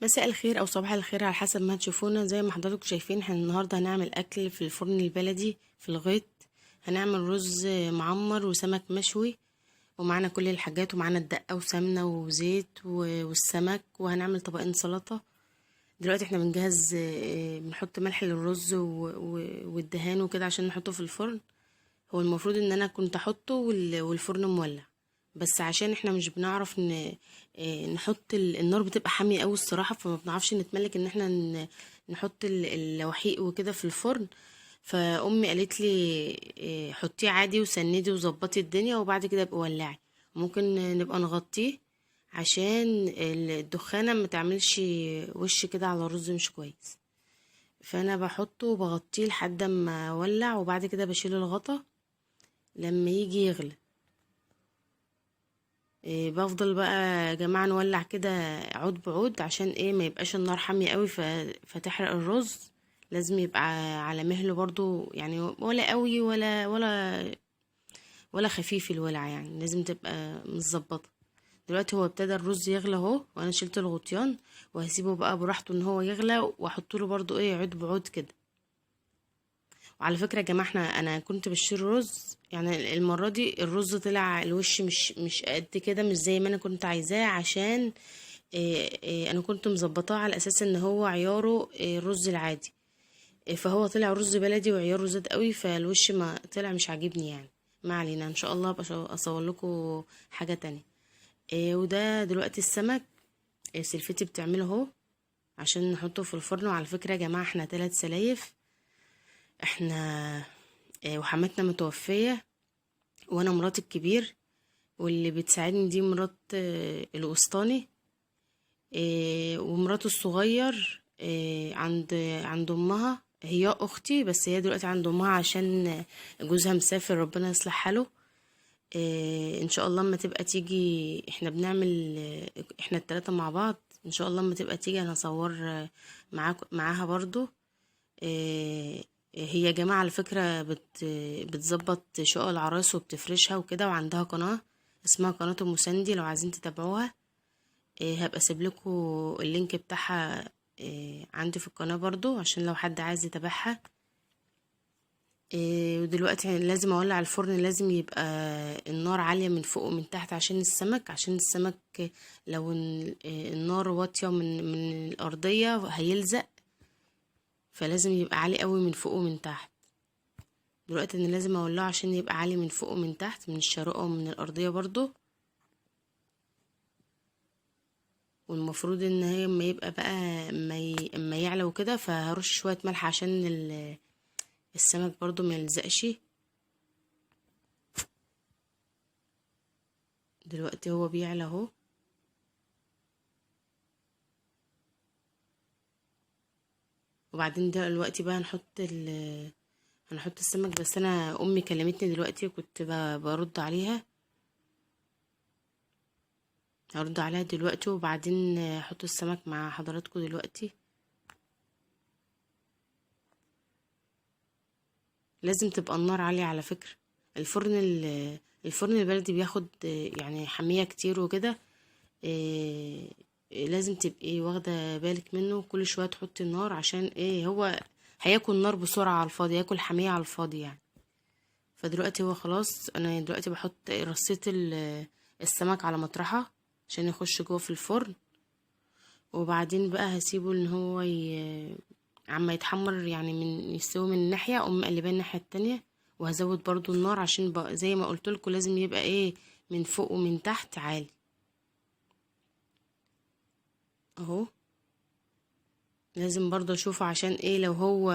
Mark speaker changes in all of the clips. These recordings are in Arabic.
Speaker 1: مساء الخير او صباح الخير على حسب ما تشوفونا. زي ما حضراتكم شايفين، احنا النهارده هنعمل اكل في الفرن البلدي في الغيط. هنعمل رز معمر وسمك مشوي، ومعانا كل الحاجات، ومعانا الدقه وسمنه وزيت والسمك، وهنعمل طبقين سلطه. دلوقتي احنا بنجهز، بنحط ملح للرز والدهان وكده عشان نحطه في الفرن. هو المفروض ان انا كنت احطه والفرن مولع، بس عشان احنا مش بنعرف نحط النار بتبقى حامية قوي الصراحة، فما بنعرفش نتملك ان احنا نحط اللوحيق وكده في الفرن. فامي قالت لي حطيه عادي وسندي وظبطي الدنيا، وبعد كده ابقى ولعي. ممكن نبقى نغطيه عشان الدخانة ما تعملش وش كده على الرز مش كويس. فانا بحطه وبغطيه لحد ما اولع، وبعد كده بشيل الغطا لما يجي يغلي. بفضل بقى يا جماعة نولع كده عود بعود، عشان ايه ما يبقاش النار حامية قوي فتحرق الرز. لازم يبقى على مهله برضو، يعني ولا قوي ولا خفيف الولع، يعني لازم تبقى متظبطة. دلوقتي هو ابتدى الرز يغلى اهو، وانا شلت الغطيان وهسيبه بقى براحته ان هو يغلى، واحط له برضو ايه عود بعود كده. وعلى فكرة يا جماعة، انا كنت بشتري رز، يعني المرة دي الرز طلع الوش مش قد كده، مش زي ما انا كنت عايزاه، عشان انا كنت مظبطاه على اساس ان هو عياره الرز العادي. فهو طلع رز بلدي وعياره زاد قوي، فالوش ما طلع مش عاجبني يعني. ما علينا، ان شاء الله ابقى اصور لكم حاجة تانية. وده دلوقتي السمك، سلفتي بتعمله اهو عشان نحطه في الفرن. وعلى فكرة يا جماعة، احنا 3 سلايف. احنا وحماتنا متوفية، وانا مرات الكبير، واللي بتساعدني دي مرات الوسطاني، ومراته الصغير عند امها. هي اختي، بس هي دلوقتي عند امها عشان جوزها مسافر، ربنا يصلح حاله. ان شاء الله اما تبقى تيجي، احنا بنعمل احنا التلاتة مع بعض. ان شاء الله اما تبقى تيجي انا اصور معاها برضو. هي يا جماعة على فكرة بتظبط شقق العرايس وبتفرشها وكده، وعندها قناة اسمها قناة ام سندي، لو عايزين تتابعوها. هبقى اسيب لكم اللينك بتاعها عندي في القناة برضو، عشان لو حد عايز يتابعها. ودلوقتي لازم اولع الفرن، لازم يبقى النار عالية من فوق ومن تحت، عشان السمك لو النار واطية من الأرضية هيلزق. فلازم يبقى عالي قوي من فوق ومن تحت. دلوقتي انا لازم اولعه عشان يبقى عالي من فوق ومن تحت، من الشروقة ومن الأرضية برضو. والمفروض ان هي اما يبقى بقى اما يعلى وكده، فهرش شوية ملح عشان السمك برضو ما يلزقش. دلوقتي هو بيعلى اهو. وبعدين دلوقتي بقى هنحط السمك. بس انا امي كلمتني دلوقتي، وكنت برد عليها. هرد عليها دلوقتي، وبعدين احط السمك مع حضراتكم دلوقتي. لازم تبقى النار عالية على فكرة. الفرن البلدي بياخد يعني حمية كتير وكده. إيه، لازم تبقي واخدة بالك منه، كل شوية تحطي النار، عشان ايه هو هياكل نار بسرعة على الفاضي، ياكل حمية على الفاضي يعني. فدلوقتي هو خلاص، انا دلوقتي بحط رصيت السمك على مطرحة عشان يخش جوه في الفرن. وبعدين بقى هسيبه ان هو عما يتحمر، يعني يستوي من ناحية، اقوم مقلباه الناحية التانية. وهزود برضو النار، عشان بقى زي ما قلت لكم لازم يبقى ايه من فوق ومن تحت عالي اهو. لازم برضو اشوفه، عشان ايه لو هو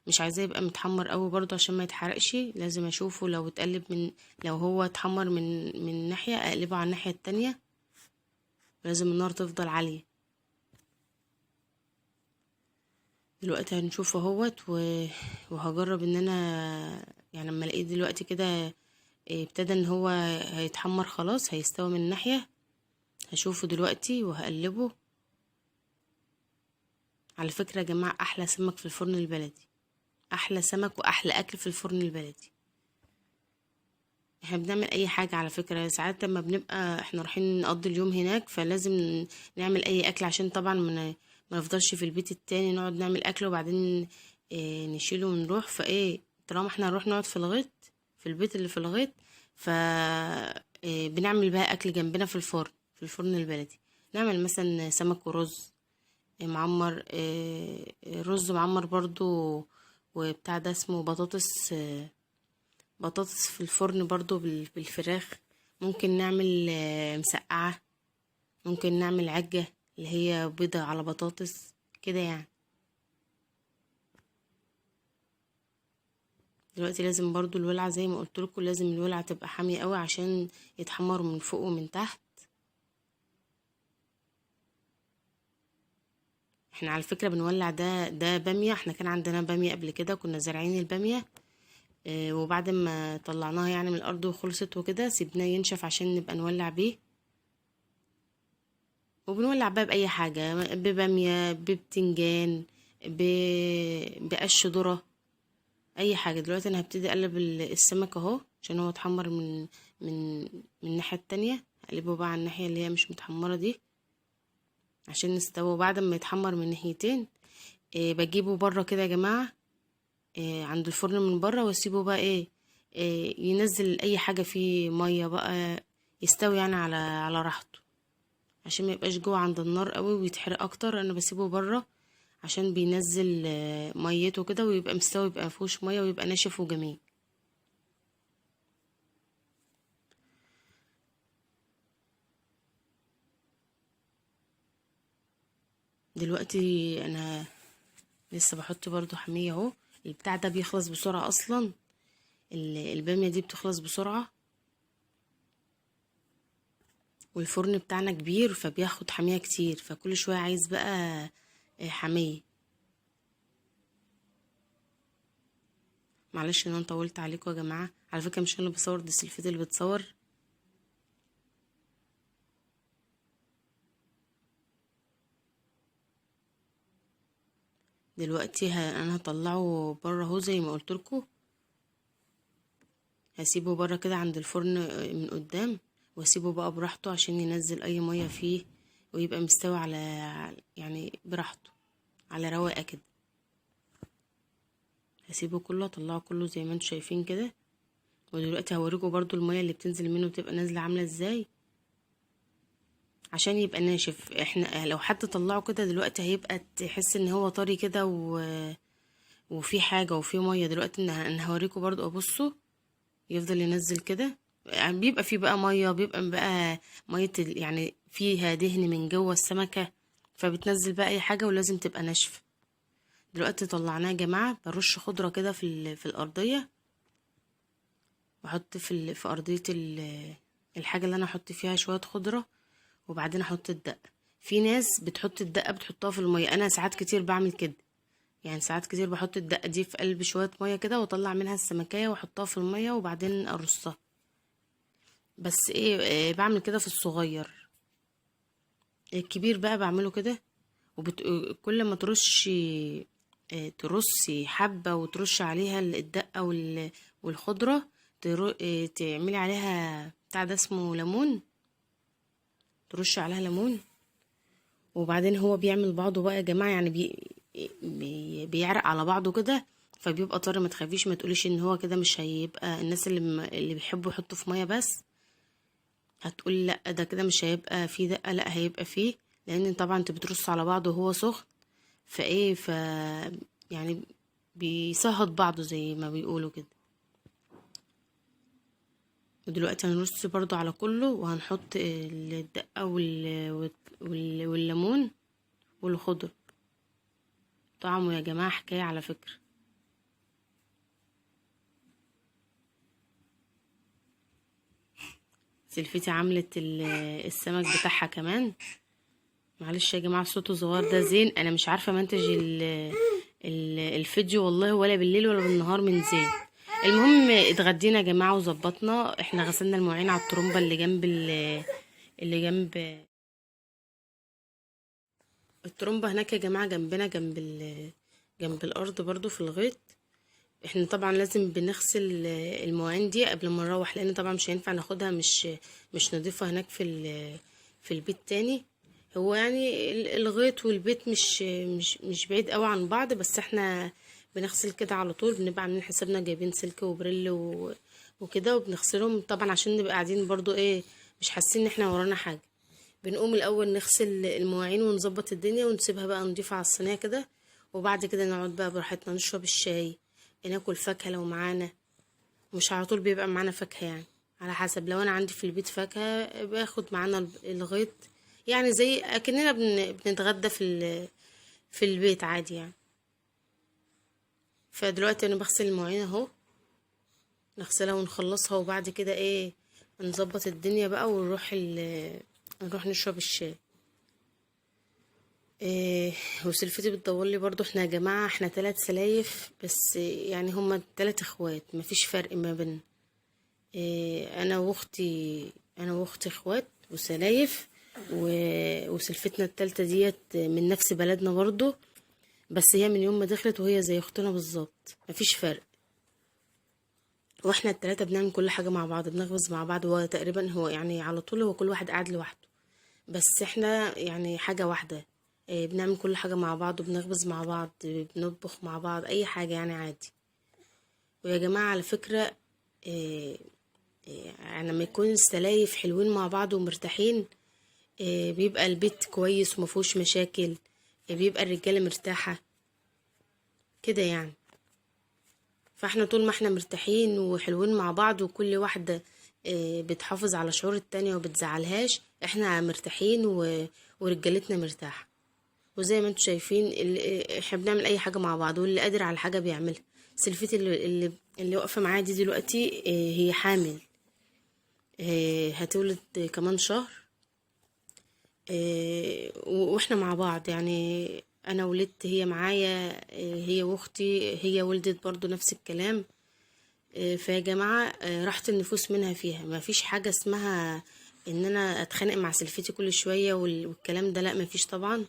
Speaker 1: مش عايزاه يبقى متحمر قوي برضو عشان ما يتحرقش. لازم اشوفه لو اتقلب لو هو اتحمر من ناحية، اقلبه على الناحية التانية. لازم النار تفضل عالية. دلوقتي هنشوف اهوت وهجرب ان انا، يعني لما الاقيه دلوقتي كده ابتدى ان هو هيتحمر خلاص، هيستوي من ناحية. هشوفه دلوقتي وهقلبه. على فكرة يا جماعة، احلى سمك في الفرن البلدي، احلى سمك واحلى اكل في الفرن البلدي. احنا بنعمل اي حاجة على فكرة، ساعات لما بنبقى احنا رايحين نقضي اليوم هناك فلازم نعمل اي اكل، عشان طبعا ما نفضلش في البيت التاني نقعد نعمل اكل وبعدين نشيله ونروح. فايه طالما احنا هنروح نقعد في الغيط، في البيت اللي في الغيط، ف بنعمل بقى اكل جنبنا في الفرن، في الفرن البلدي. نعمل مثلا سمك ورز معمر، رز معمر برضو، وبتاع ده اسمه بطاطس، بطاطس في الفرن برضو بالفراخ. ممكن نعمل مسقعة، ممكن نعمل عجة اللي هي بيضة على بطاطس كده يعني. دلوقتي لازم برضو الولعة زي ما قلت لكم، لازم الولعة تبقى حامية قوي عشان يتحمر من فوق ومن تحت. احنا على فكرة بنولع ده بامية، احنا كان عندنا بامية قبل كده، كنا زارعين البامية، وبعد ما طلعناها يعني من الارض وخلصت وكده سيبناه ينشف عشان نبقى نولع بيه. وبنولع بقى باي حاجه، بباميه، ببتنجان، ب... بقش ذره، اي حاجه. دلوقتي انا هبتدي اقلب السمك اهو عشان هو اتحمر من من الناحيه التانية. اقلبه بقى على الناحيه اللي هي مش متحمره دي عشان نستوى. بعد ما يتحمر من ناحيتين بجيبه بره كده يا جماعه، عند الفرن من بره، واسيبه بقى ينزل اي حاجه فيه ميه بقى، يستوي يعني على راحته، عشان ما يبقاش جوه عند النار قوي ويتحرق اكتر. انا بسيبه بره عشان بينزل ميته كده ويبقى مستوي، يبقى مفيهوش ميه ويبقى ناشف وجميل. دلوقتي انا لسه بحط برضو حمية اهو. البتاع ده بيخلص بسرعة اصلا، البامية دي بتخلص بسرعة، والفرن بتاعنا كبير فبياخد حمية كتير، فكل شوية عايز بقى حمية. معلش ان انا طولت عليكم يا جماعة، على فكرة مش انا اللي بصور، دي سلفتي اللي بتصور. دلوقتي انا هطلعه بره اهو زي ما قلت لكم، هسيبه بره كده عند الفرن من قدام، واسيبه بقى براحته عشان ينزل اي ميه فيه ويبقى مستوي على يعني براحته على رواقه كده. هسيبه كله، اطلعه كله زي ما انتم شايفين كده. ودلوقتي هوريكم برضو الميه اللي بتنزل منه بتبقى نازله عامله ازاي عشان يبقى ناشف. احنا لو حد طلعه كده دلوقتي هيبقى تحس ان هو طري كده وفي حاجه وفي ميه. دلوقتي انا هوريكم برضو، ابصوا يفضل ينزل كده، يعني بيبقى فيه بقى ميه، بيبقى بقى ميه يعني فيها دهن من جوه السمكه، فبتنزل بقى اي حاجه ولازم تبقى ناشفه. دلوقتي طلعناه يا جماعه، برش خضره كده في الارضيه، بحط في ارضيه الحاجه اللي انا احط فيها شويه خضره، وبعدين احط الدقه. في ناس بتحط الدقه بتحطها في الميه، انا ساعات كتير بعمل كده، يعني ساعات كتير بحط الدقه دي في قلب شويه ميه كده واطلع منها السمكيه واحطها في الميه وبعدين ارصها. بس بعمل كده في الصغير، الكبير بقى بعمله كده. كل ما ترصي حبة وترشي عليها الدقة والخضرة، تعملي عليها بتاع ده اسمه ليمون، ترشي عليها ليمون. وبعدين هو بيعمل بعضه بقى يا جماعة، يعني بيعرق على بعضه كده، فبيبقى طري. ما تخافيش، ما تقوليش ان هو كده مش هيبقى. الناس اللي بيحبوا يحطوا في مية بس هتقول لا ده كده مش هيبقى فيه دقة، لا هيبقى فيه، لان طبعا انت بترص على بعضه وهو سخن، ف يعني بيصهد بعضه زي ما بيقولوا كده. ودلوقتي هنرص برضو على كله، وهنحط الدقة والليمون والخضر. طعمه يا جماعة حكاية على فكرة. سلفتي عملت السمك بتاعها كمان. معلش يا جماعة صوته صغير، ده زين، انا مش عارفة منتج الفيديو والله، ولا بالليل ولا بالنهار من زين. المهم اتغدينا يا جماعة وظبطنا، احنا غسلنا المواعين على الطرمبة اللي جنب اللي جنب الطرمبة هناك يا جماعة، جنبنا جنب الارض برضو في الغيط. احنا طبعا لازم بنغسل المواعين دي قبل ما نروح، لان طبعا مش هينفع ناخدها مش نضيفها هناك في البيت تاني. هو يعني الغيط والبيت مش بعيد قوي عن بعض، بس احنا بنغسل كده على طول، بنبقى عاملين حسابنا جايبين سلك وبريل وكده، وبنغسلهم طبعا عشان نبقى قاعدين برضو ايه، مش حاسين ان احنا ورانا حاجة. بنقوم الاول نغسل المواعين ونظبط الدنيا ونسيبها بقى نضيفها على الصينية كده، وبعد كده نقعد بقى براحتنا نشرب الشاي، ناكل فاكهة لو معانا. مش على طول بيبقى معانا فاكهة يعني، على حسب. لو انا عندي في البيت فاكهة باخد معانا الغيط، يعني زي اكننا بنتغدى في البيت عادي يعني. فدلوقتي انا بغسل المواعين اهو، نغسلها ونخلصها، وبعد كده ايه، نظبط الدنيا بقى نروح نشرب الشاي. إيه، وسلفتي بتدور لي برضو. احنا يا جماعة احنا 3 سلايف بس، يعني هما 3 اخوات، مفيش فرق ما بين إيه، انا واختي اخوات وسلايف، وسلفتنا التالتة ديت من نفس بلدنا برضو، بس هي من يوم ما دخلت وهي زي اختنا بالظبط، مفيش فرق. واحنا ال3 بنعمل كل حاجة مع بعض، بنخبز مع بعض، هو تقريبا هو يعني على طول هو كل واحد قاعد لوحده، بس احنا يعني حاجة واحدة. بنعمل كل حاجة مع بعض، وبنخبز مع بعض، بنطبخ مع بعض، اي حاجة يعني عادي. ويا جماعة على فكرة، آه، يعني لما يكون السلايف حلوين مع بعض ومرتاحين، بيبقى البيت كويس ومفهوش مشاكل، بيبقى الرجالة مرتاحة كده يعني. فاحنا طول ما احنا مرتاحين وحلوين مع بعض، وكل واحدة بتحافظ على شعور التانية وبتزعلهاش، احنا مرتاحين ورجالتنا مرتاحة. وزي ما انتوا شايفين احنا بنعمل اي حاجة مع بعض، واللي قادر على حاجة بيعملها. سلفتي اللي واقفة معايا دي دلوقتي، هي حامل، هتولد كمان شهر. واحنا مع بعض يعني، انا ولدت هي معايا، هي واختي هي ولدت برضو نفس الكلام. فيا جماعة، راحة النفوس منها فيها، ما فيش حاجة اسمها ان انا اتخانق مع سلفتي كل شوية والكلام ده، لا ما فيش طبعا.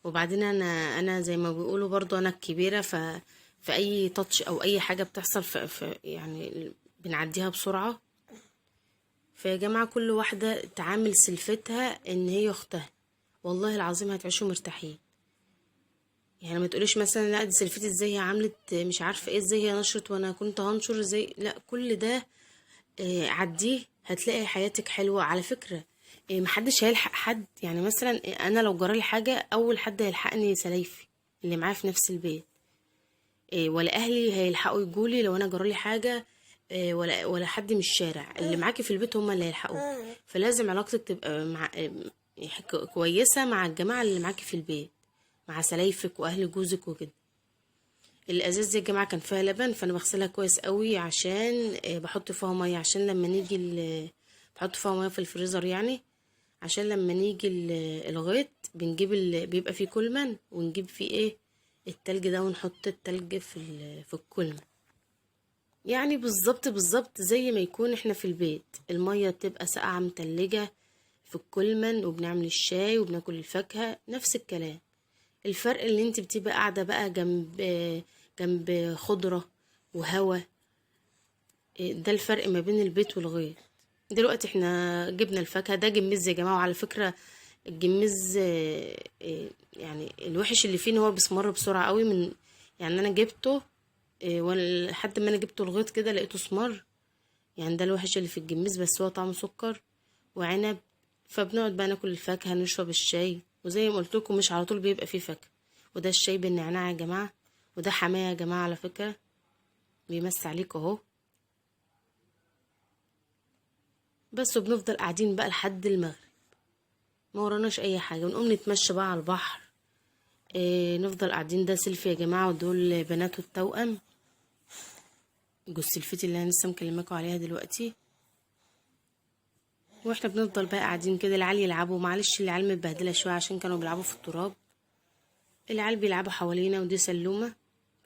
Speaker 1: وبعدين انا زي ما بيقولوا برضو انا الكبيرة، في اي تاتش او اي حاجة بتحصل يعني بنعديها بسرعة. فيا جماعة كل واحدة تعامل سلفتها ان هي اختها، والله العظيم هتعيشوا مرتاحين. يعني ما تقوليش مثلا لا دي سلفتي ازاي هي عملت مش عارفه ايه، ازاي هي نشرت وانا كنت هنشر ازاي، لا كل ده عديه، هتلاقي حياتك حلوه على فكره. محدش هيلحق حد، يعني مثلا انا لو جرالي حاجه اول حد هيلحقني سلايفي اللي معايا في نفس البيت، ولا اهلي هيلحقوا يجولي لو انا جرالي حاجه، ولا حد من الشارع. اللي معاكي في البيت هما اللي هيلحقوا. فلازم علاقتك تبقى كويسه مع الجماعه اللي معاكي في البيت، مع سلايفك واهل جوزك وكده. الازاز دي يا جماعه كان فيها لبن، فانا بغسلها كويس قوي عشان بحط فيها ميه، عشان لما نيجي بحط فيها ميه في الفريزر يعني، عشان لما نيجي الغيط بنجيب بيبقى فيه كولمن، ونجيب فيه ايه التلج ده، ونحط التلج في الكولمن. يعني بالظبط بالظبط زي ما يكون احنا في البيت، الميه بتبقى ساقعه متلجه في الكولمن، وبنعمل الشاي وبناكل الفاكهه نفس الكلام. الفرق اللي انت بتبقى قاعدة بقى جنب خضرة وهوا، ده الفرق ما بين البيت والغيط. دلوقتي احنا جبنا الفاكهة، ده جميز يا جماعة. وعلى فكرة الجميز يعني الوحش اللي فيه ان هو بيسمر بسرعة قوي، من يعني انا جبته لحد ما انا جبته الغيط كده لقيته سمر. يعني ده الوحش اللي في الجميز، بس هو طعمه سكر وعنب. فبنقعد بقى ناكل الفاكهة، نشرب الشاي، وزي ما قلت لكم مش على طول بيبقى فيه فاكهة. وده الشاي بالنعناع يا جماعة، وده حماية يا جماعة على فكرة، بيمس عليك اهو. بس وبنفضل قاعدين بقى لحد المغرب، ما وراناش اي حاجة، ونقوم نتمشى بقى على البحر. نفضل قاعدين. ده سيلفي يا جماعة، ودول بناته التوأم، جوز سلفتي اللي انا لسه مكلماكوا عليها دلوقتي. واحنا بنفضل بقى قاعدين كده، العيال يلعبوا، معلش العيال متبهدله شويه عشان كانوا بيلعبوا في التراب. العيال بيلعبوا حوالينا، ودي سلومه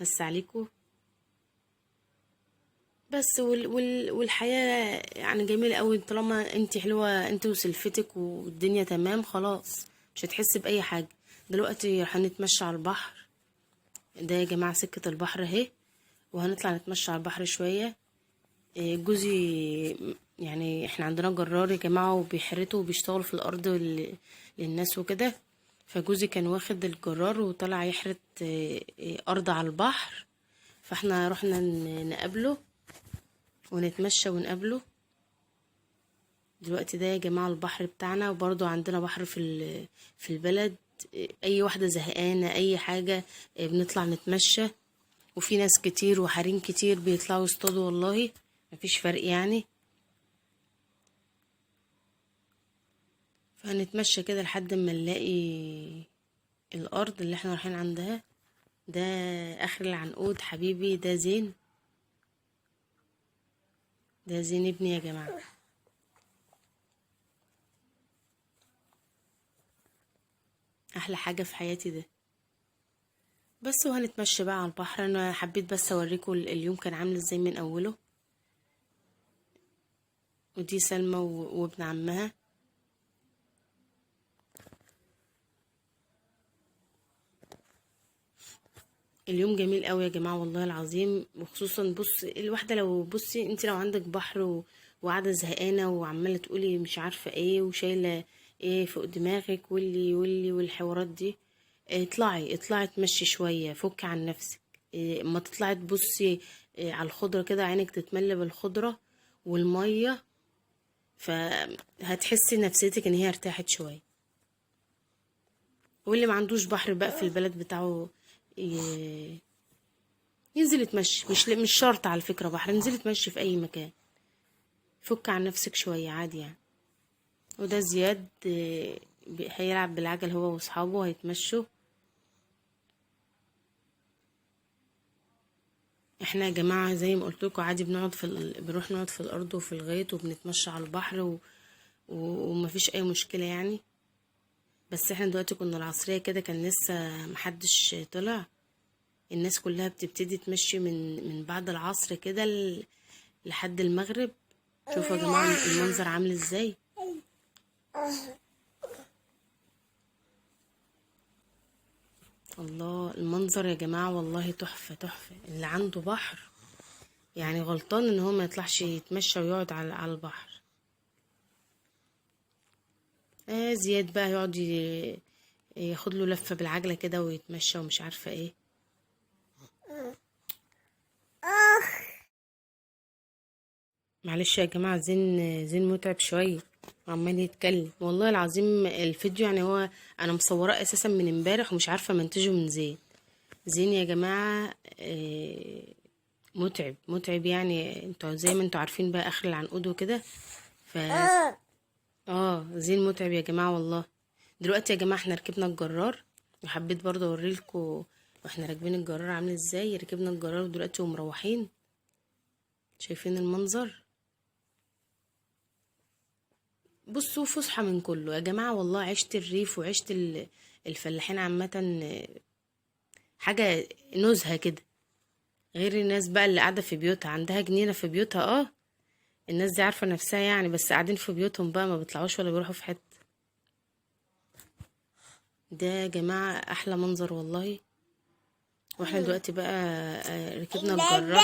Speaker 1: بس عليكم. بس والحياه يعني جميله قوي طالما انت حلوه انت وسلفتك والدنيا تمام، خلاص مش هتحسي باي حاجه. دلوقتي هنتمشى على البحر، ده يا جماعه سكه البحر اهي، وهنطلع نتمشى على البحر شوية. جوزي يعني احنا عندنا جرار يا جماعة وبيحرتوا وبيشتغلوا في الأرض للناس وكده. فجوزي كان واخد الجرار وطلع يحرت أرض على البحر. فاحنا رحنا نقابله ونتمشى ونقابله. دلوقتي ده يا جماعة البحر بتاعنا، وبرضو عندنا بحر في البلد. اي واحدة زهقانة اي حاجة بنطلع نتمشى، وفي ناس كتير وحريم كتير بيطلعوا يصطادوا، والله مفيش فرق يعني. فهنتمشى كده لحد ما نلاقي الارض اللي احنا رايحين عندها. ده اخر العنقود حبيبي، ده زين، ده زين ابني يا جماعة. احلى حاجة في حياتي ده. بس وهنتمشى بقى على البحر. انا حبيت بس اوريكم اليوم كان عامل ازاي من اوله. ودي سلمى وابن عمها. اليوم جميل قوي يا جماعه والله العظيم. وخصوصا بص الواحده، لو بصي انت لو عندك بحر وقاعده زهقانه وعماله تقولي مش عارفه ايه وشايله ايه فوق دماغك والحوارات دي، اطلعي تمشي شويه، فك عن نفسك. اما تطلعي تبصي على الخضره كده، عينك تتملى بالخضره والميه، فهتحسي نفسيتك ان هي ارتاحت شويه. واللي ما عندوش بحر بقى في البلد بتاعه ينزل يتمشي. مش شرط على فكرة بحر، انزل يتمشي في اي مكان، فك عن نفسك شوية عادي يعني. وده زياد هيلعب بالعجل هو واصحابه، هيتمشوا. احنا يا جماعة زي ما قلت لكم عادي بنقعد بنروح نقعد في الارض وفي الغيط وبنتمشى على البحر ومفيش اي مشكلة يعني. بس احنا دلوقتي كنا العصرية كده، كان لسه محدش طلع. الناس كلها بتبتدي تمشي من بعد العصر كده لحد المغرب. شوفوا يا جماعة المنظر عامل ازاي. الله المنظر يا جماعة والله تحفة تحفة. اللي عنده بحر يعني غلطان ان هو ما يطلعش يتمشى ويقعد على البحر. زياد بقى يقعد ياخد له لفة بالعجلة كده ويتمشى ومش عارفة ايه. معلش يا جماعة، زين متعب شوية، عمال يتكلم والله العظيم. الفيديو يعني هو انا مصوراه اساسا من امبارح ومش عارفة منتجه من زين يا جماعة. متعب يعني. انتوا زي ما انتوا عارفين بقى اخر العنقود وكده. ف زين متعب يا جماعة والله. دلوقتي يا جماعة احنا ركبنا الجرار، وحبيت برضه اوريلكوا واحنا راكبين الجرار عامل ازاي. ركبنا الجرار دلوقتي ومروحين. شايفين المنظر؟ بصوا فسحة من كله يا جماعة والله. عشت الريف وعشت الفلاحين عامة، حاجة نزهة كده. غير الناس بقى اللي قاعدة في بيوتها عندها جنينة في بيوتها. الناس دي عارفة نفسها يعني، بس قاعدين في بيوتهم بقى، ما بيطلعوش ولا بيروحوا في حتة. ده يا جماعة احلى منظر والله. واحنا دلوقتي بقى ركبنا الجرار